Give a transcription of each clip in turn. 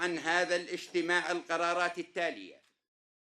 عن هذا الاجتماع القرارات التالية.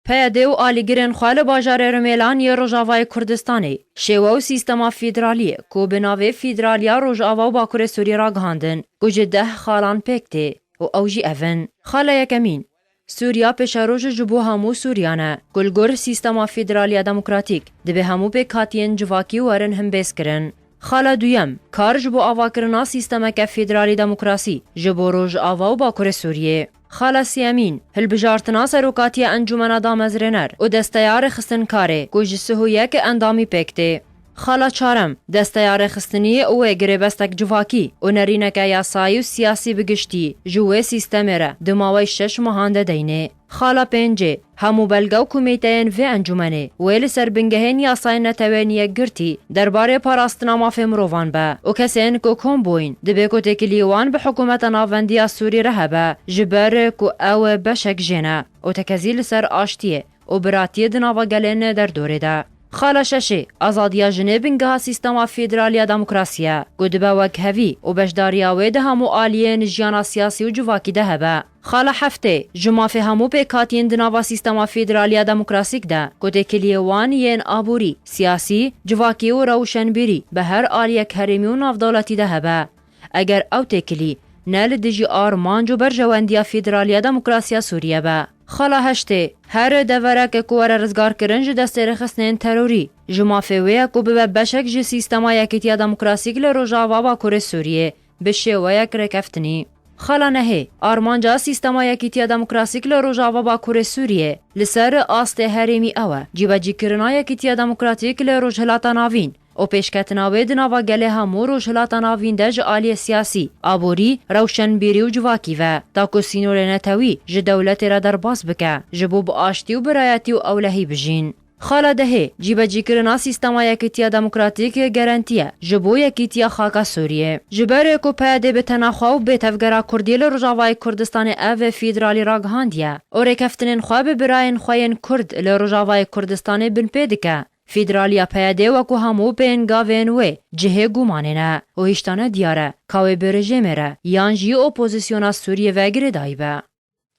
پیاده و آلیگرین خوال باجار رمیلان ی روجاوای کردستانی شیوه و سیستما فیدرالیه کو بناوه فیدرالیا روجاوا و باکور سوری را گهاندن گوجه 10 خالان پکته و اوجی اون خاله یکمین سوریا پیشروج جبو همو سوریانه گلگر سیستما فیدرالیا دموکراتیک دبه همو پیکاتین جواکی ورن هم بیس کرن. خاله دویم کار جبو آوا کرنا سیستما که فیدرالی دموکراسی جبو روج آوا و باکور سوریه. خاله سیامین هل بجارتنا سروکاتی انجمن دامزرنر و دستیار خستن کاره گوج سهویه که اندامی پکته. خاله چارم دستیار خستنی او گریبستک جواکی و نرینک یاسایی و سیاسی بگشتی جوه سیستم را دماوی 6 ماهانده دینه. خاله پنجه همو بلگو کمیتین و انجمنه ویل سر بنگهین یاسای نتوانیه گرتی درباره پاراستنا مافی مروان با و کسین که کم بوین دبه که تکلیوان به حکومت ناوندی سوری رهبه جبر که او بشک جنه و تکزیل سر آشتیه و براتی دناوا گلین در دوره ده. خاله ششه آزادیا جنبینگه سیستما فیدرالیا دموکراسیه گودبه وکهوی و بشداریا ده همو آلیه نجیانا سیاسی و جواکی ده هبه. خاله هفته جمافه همو پیکاتین دناوا سیستما فیدرالیا دموکراسیک ده گوده کلیوان ین آبوری سیاسی جواکی و روشنبیری به هر آلیه هرمی و نافدولتی ده هبه. اگر او تکلی نل دیجی آرمانجو بر جواندیا فیدرالیا دموکراسیا سوریه به. خاله هشته هر دوره که کوار رزگار کرنج دسته رخصنین تروری جمافه ویا کو به بشک جی سیستما یکیتیا دموکراسیک لروجاوا با کور سوریه به شویا کرکفتنی. خاله نه آرمانجا سیستما یکیتیا دموکراسیک لروجاوا با کور سوریه لسر آست هرمی اوه جیبجی کرنا یکیتیا دموکراتیک لروجهلاتا ناوین او پیشکتناوی دناوا گله همو روشهلاتا ناوین ده جعالی سیاسی آبوری روشنبیری و جواکی و تاکو سینور نتوی ج دولت را در باز بکه جبو با آشتی و برایتی و اولهی بجین. خاله ده جیبجی کرنا سیستما یکیتیا دموکراتیک گارانتیه جبو یکیتیا خاکا سوریه جبر کو پیاده به تناخوا و به تفگرا کردی لروجاوای کردستان او فیدرالی را گهاندیه او رکفتنین خواه براین خواین کرد لروجاوای کردستان بن پیدکه فیدرالیا پیاده وکو همو پین گاوین و جهه گومانه نه و هشتانه دیاره کاوی برژه مره یانجی اپوزیسیونا سوریه وگره دایبه.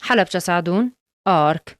حلب چه سعدون؟ آرک